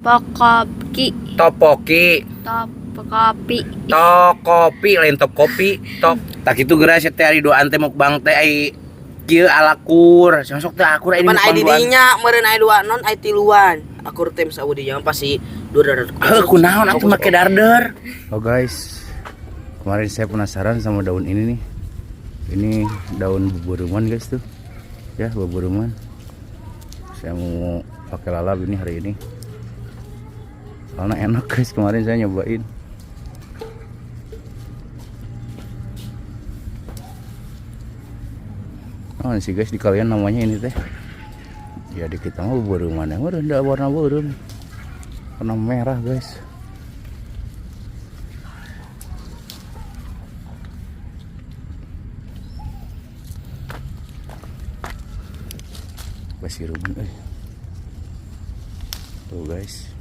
Pokopi. Topoki. Topokopi. Tokopi lain tokopi. Tok. Tak itu geura teh ari doan teh mukbang teh ai kieu alakur. Masuk teh akur ini Pan mukbang ID doan. dinya meureun aya 2 non aya 3-an. Akur teh saudi jangan pasti dua. Kunaon atuh make darder. Oh guys. Kemarin saya penasaran sama daun ini nih. Ini daun buburuman guys tuh. Ya, buburuman. Saya mau pakai lalap ini hari ini. Soalnya enak guys, kemarin saya nyobain. Oh sih guys, di kalian namanya ini teh. Ya di kita mah buburuman yang udah warna burum. Warna merah guys. Masih rumen tuh guys.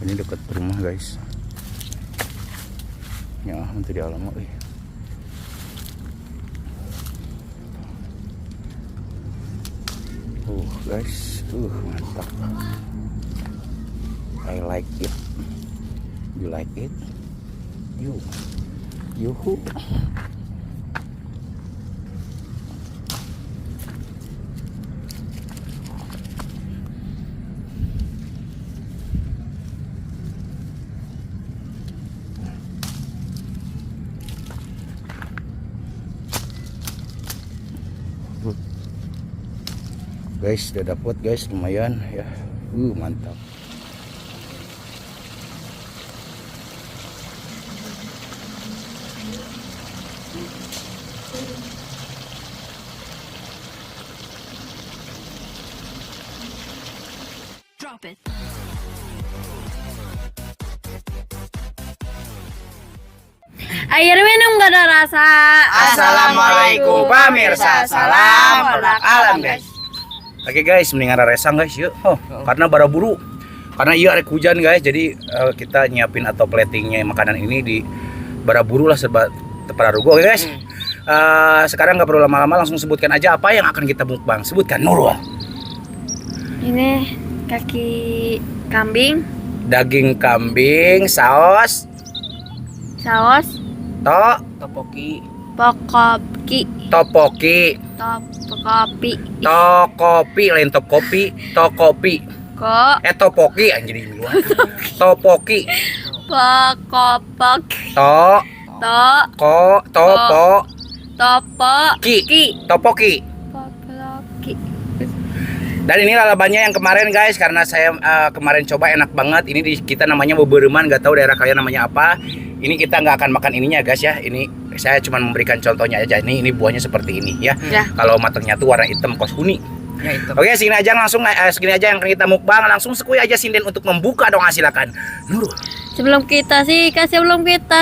Ini dekat rumah guys. Ya, nanti di alamat. Guys, mantap. I like it. You like it? Yuhu. Guys, udah dapet guys, lumayan ya. Mantap. Drop it. Air minum gak ada rasa. Assalamualaikum pemirsa. Salam produk alam guys. Oke guys, mendingan resang guys yuk. Karena bara-buru. Karena iya arek hujan guys, jadi kita nyiapin atau platingnya makanan ini di bara-buru lah serba tepararugo oke guys. Sekarang nggak perlu lama-lama, langsung sebutkan aja apa yang akan kita mukbang. Sebutkan Nurul. Ini kaki kambing, Daging kambing, saus, Topoki. pokopi, topoki, topokopi, tokopi lain tokopi, tokopi. Topoki anjir ini luar. Topoki. Pokopok, To, topo, topoki, topoki. pokoki. Dan ini lalabannya yang kemarin guys, karena saya kemarin coba enak banget. Ini kita namanya buburuman, nggak tahu daerah kalian namanya apa. Ini kita nggak akan makan ininya guys ya. Ini saya cuma memberikan contohnya aja. Ini buahnya seperti ini ya. Kalau matangnya tuh warna hitam kos kuning. Ya, itu. Oke, segini aja langsung segini aja yang kita mukbang. Langsung sekui aja sinden untuk membuka dong, silakan. Nurul. Sebelum kita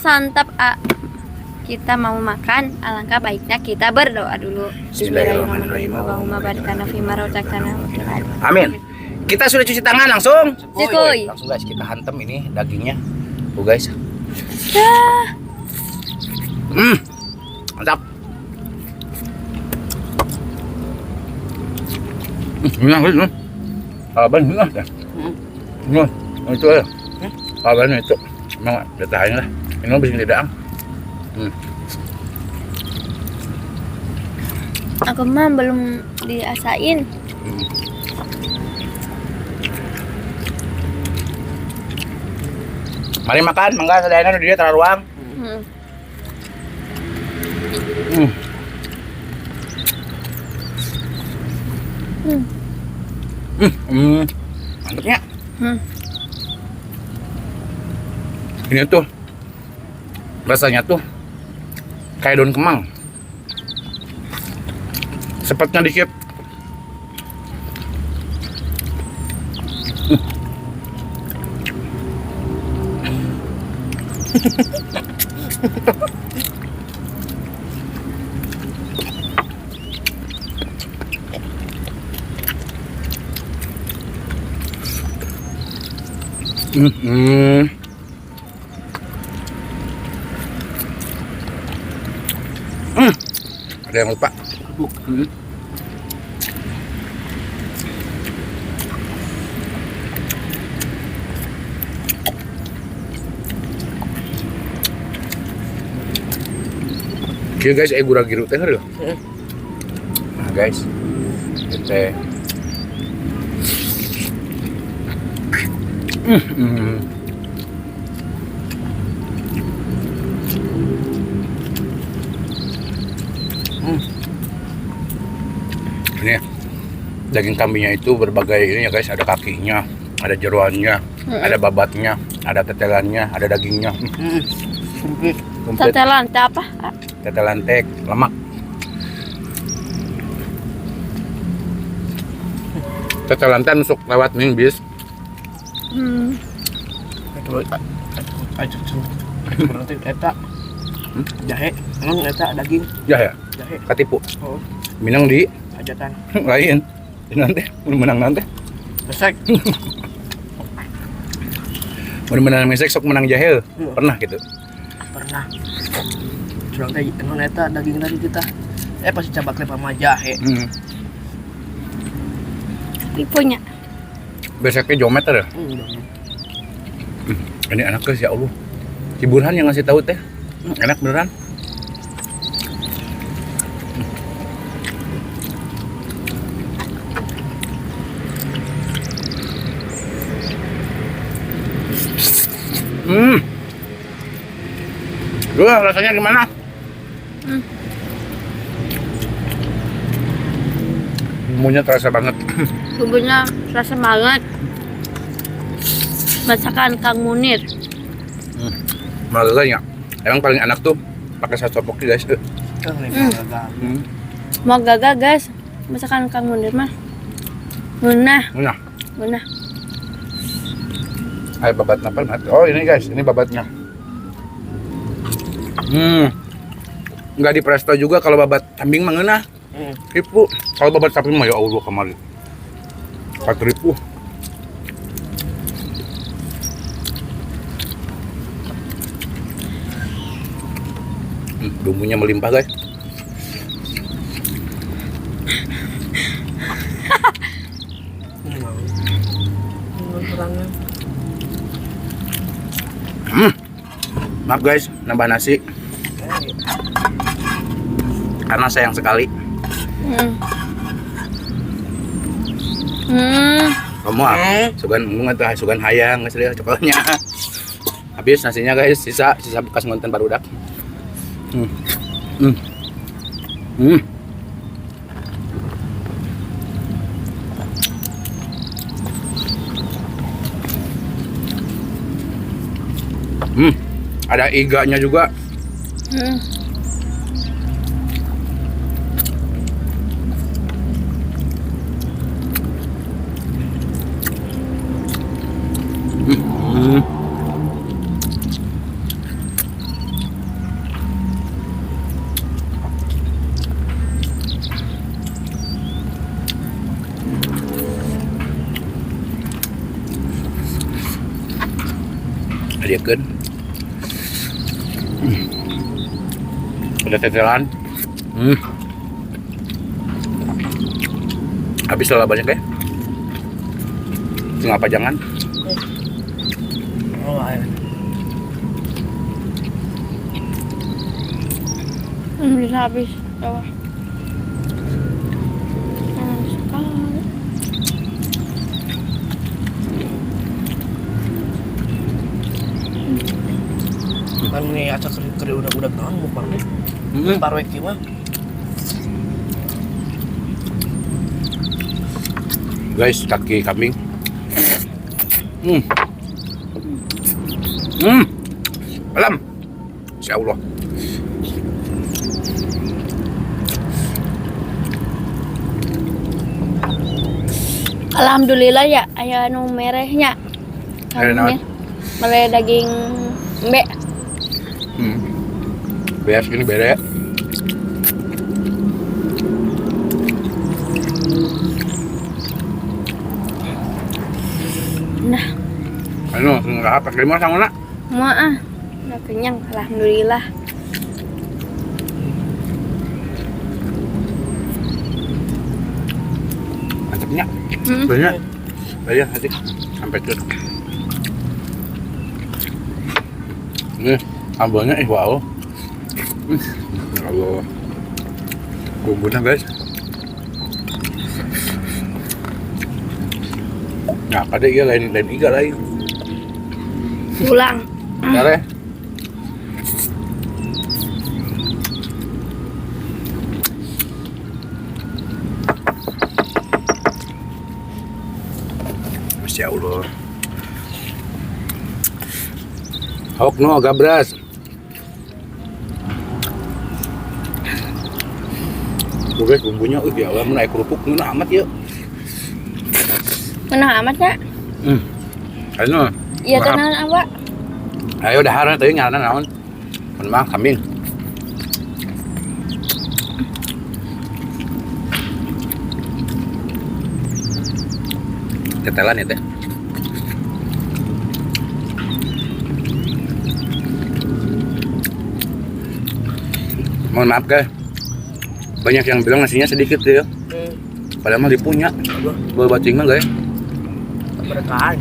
santap, kita mau makan, alangkah baiknya kita berdoa dulu. Bismillahirrahmanirrahim. Allahumma barik lana fima razaqtana wa qina adzabannar. Amin. Kita sudah cuci tangan langsung. Cikuy. Langsung guys, kita hantem ini dagingnya. Tuh guys. Mantap. Ini abang ini dah. Itu ya. Abang itu. Memang detailnya lah. Ini bisa tidak. Aku mah belum diasain. Mari makan, mangga sadayana dia terlalu ruang. Mantapnya. Ini tuh rasanya tuh kayak daun kemang. Sepetnya dikit. Ada yang lupa. Oke guys, gurah giru teh loh. Nah guys, teh. Ini daging kambingnya itu berbagai ini ya guys, ada kakinya, ada jeroannya, ada babatnya, ada tetelannya, ada dagingnya. Komplit. Tetelan teh apa? Tetelan teh lemak. Tetelan teh nusuk lewat nih bis. Nanti eta jahe, emang eta daging Ya ya, jahe. katipu. Oh, Minang di hajatan. lain. Nanti menang nanti. Resek. Menang mesek sok menang jahil. Pernah gitu. Pernah. Curang teh emang eta daging tadi kita. Pasti cabak lepa sama jahe. Tipunya. Besoknya geometer ya. Ini anak guys, ya Allah. Si Burhan yang ngasih tahu teh. Enak beneran. Gua rasanya gimana? Bumbunya terasa banget. Bumbunya rasa banget. Masakan Kang Munir. Malah ya. Emang paling enak tuh pakai saus topoki guys. Mau gagal guys. Masakan Kang Munir mah. Munah. Ayo babat napal. Oh ini guys, ini babatnya. Nggak di presto juga kalau babat kambing mah ngeunah. Ribu. Kalau babat sapi mah ya Allah kemarin 4.000. Bumbunya melimpah guys. Maaf guys, nambah nasi karena sayang sekali. Kamu sugan hayang geus lihat cokolnya. Habis nasinya guys, sisa bekas ngonten barudak. Ada iganya juga. Adiekeun. Ada tetelan. Habis lah banyak ya. Tinggal pajangan. Oh, ayo. Bisa habis. Bawah. Sekali. Kan ini acak keri udah naon mukbang nih. Barbecue mah. Guys, kaki kambing. Alam. Insya Allah. Alhamdulillah ya, aya anu merehnya. Mere naon? Mere daging embe. Beres ini beda ya. Nah, Anu, enggak apa terima sama nak. mau udah kenyang, alhamdulillah. Mantapnya. Hmm. Banyak. Banyak nanti sampai tuh. Ini sambalnya wow. Allah. Bumbunya guys. Nah, pada iya lain iga lain. Pulang. Kare. Masya Allah. Hok no gabras. Tuh guys bumbunya, ya Allah menaik kerupuk mana amat ya. Mana amatnya? Anu. Iya tenan awak. Ayo dah harang tadi ngaran naon. Mun mah kambing. Ketelan ya teh. Mohon maaf guys. Banyak yang bilang nasinya sedikit ya. Padahal mah dipunya. Bawa bacing mah guys. Keberkahan.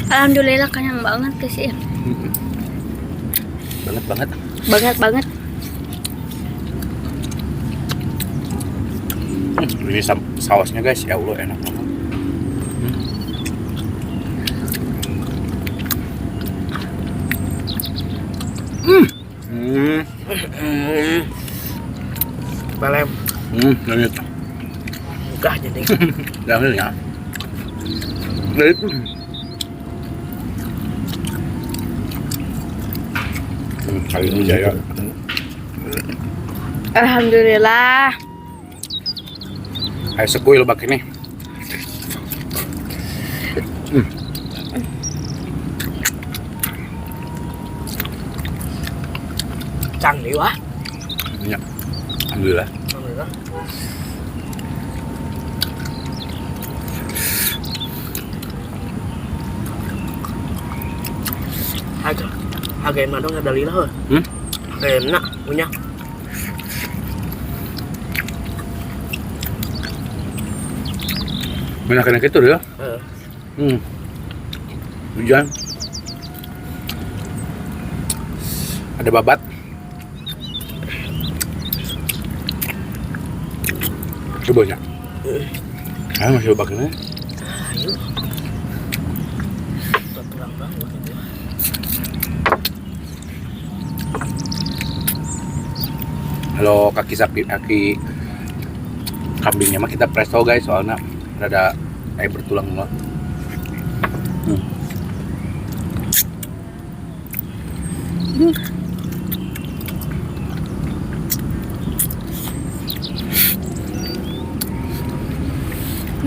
Alhamdulillah kenyang banget guys ya. Banget. Banget. Ini sausnya guys, ya Allah enak banget. Pelem. Lanjut. Buka jadi. Lanjut ya. Lanjut. Kali ini jaya. Alhamdulillah. Ayo sekui lebak ini. Canggih wah. Ya. Alhamdulillah. Alhamdulillah. Agak enak dong ada lila. Enak punya. Enak itu ya. Hujan. Ada babat. Coba ya. Masih babak ini. Ayo. Tulang banget itu. Kalau kaki sapi, kaki kambingnya mah kita presto guys, soalnya ada air bertulang loh.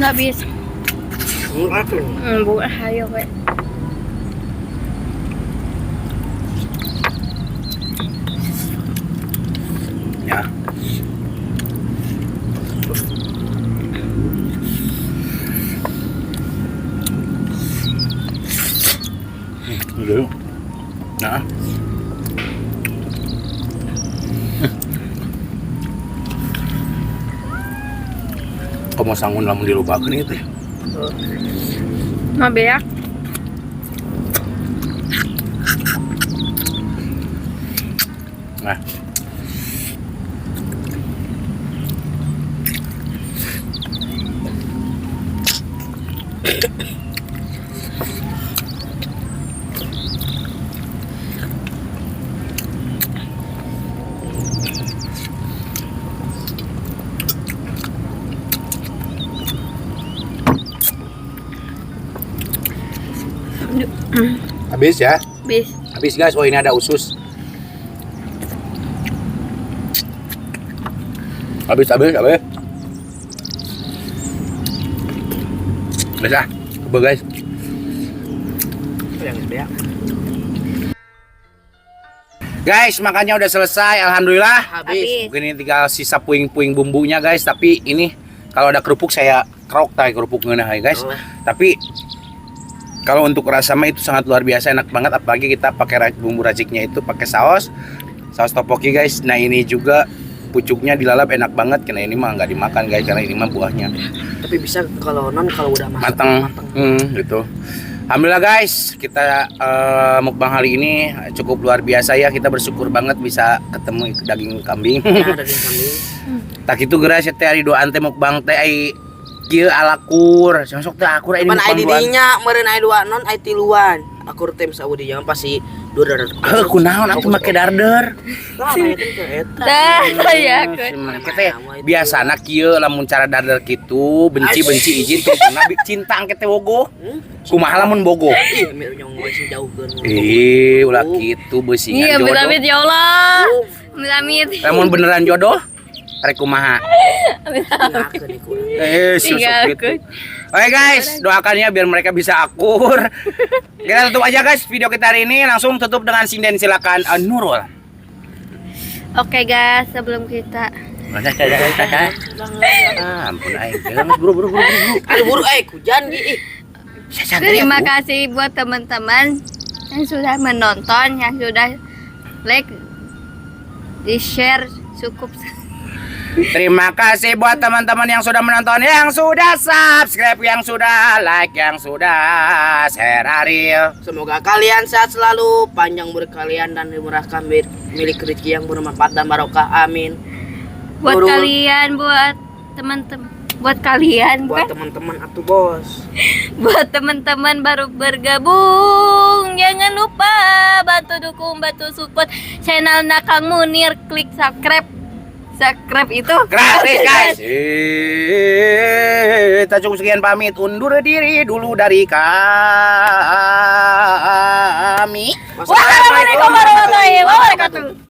Nggak bisa. Bukan hayo kayak. Ya. Dulu. Nah. Kamu sanggup lamun dilupakan itu ya? Mau beak. Nah. Habis ya? Bis. Habis guys, oh ini ada usus. Habis. Guys ah, coba guys. Yang beak. Guys, makannya udah selesai, alhamdulillah. Habis. Mungkin ini tinggal sisa puing-puing bumbunya guys. Tapi ini kalau ada kerupuk saya kerok tay kerupuk ngeunah ya guys. Oh. Tapi kalau untuk rasa mah itu sangat luar biasa, enak banget. Apalagi kita pakai bumbu raciknya itu pakai saus topoki guys. Nah ini juga pucuknya dilalap enak banget. Karena ini mah nggak dimakan guys, karena ini mah buahnya Tapi bisa kalau udah masak matang. Gitu. Alhamdulillah guys, kita mukbang hari ini cukup luar biasa ya. Kita bersyukur banget bisa ketemu daging kambing. Ya, daging kambing. Tak itu geura teh ari doan teh mukbang teh ai kieu alakur. Sok teh akur ini Pan mukbang ai doan. didinya meureun ai 2 non ai 3-an. Akur tim saudi jangan pasti 2 Heuh kunaon atuh make darder. Dah, ya aku. Kita biasana kieu lamun cara darder kitu benci-benci izin tuh karena cintang kita bogo. Kumaha lamun bogo? Ih, mir nyong sing jauhkeun. Ulah kitu beusingan Iya, jodoh. amit-amit ya Allah. Amit-amit. Lamun beneran jodoh rek kumaha? Ngakeun iku. Susuk gitu. Oke guys, doakan ya biar mereka bisa akur. Kita tutup aja guys video kita hari ini, langsung tutup dengan sinden, silakan Nurul. Oke guys, sebelum kita Ampun aing, jangan buru. Aduh buru hujan ih. terima kasih buat teman-teman yang sudah menonton, yang sudah like, di share, cukup. Terima kasih buat teman-teman yang sudah menonton, yang sudah subscribe, yang sudah like, yang sudah share Ariel. Semoga kalian sehat selalu, panjang umur kalian dan dimurahkan milik rezeki yang bermanfaat dan barokah. Amin. Buat Nurul. kalian, buat teman-teman, buat kalian, Buat bukan? teman-teman atuh bos. Buat teman-teman baru bergabung, jangan lupa bantu dukung, bantu support channel Nakang Munir, klik subscribe itu Gratis guys. Kita cukup sekian, pamit undur diri dulu dari kami. Wassalamualaikum warahmatullahi wabarakatuh.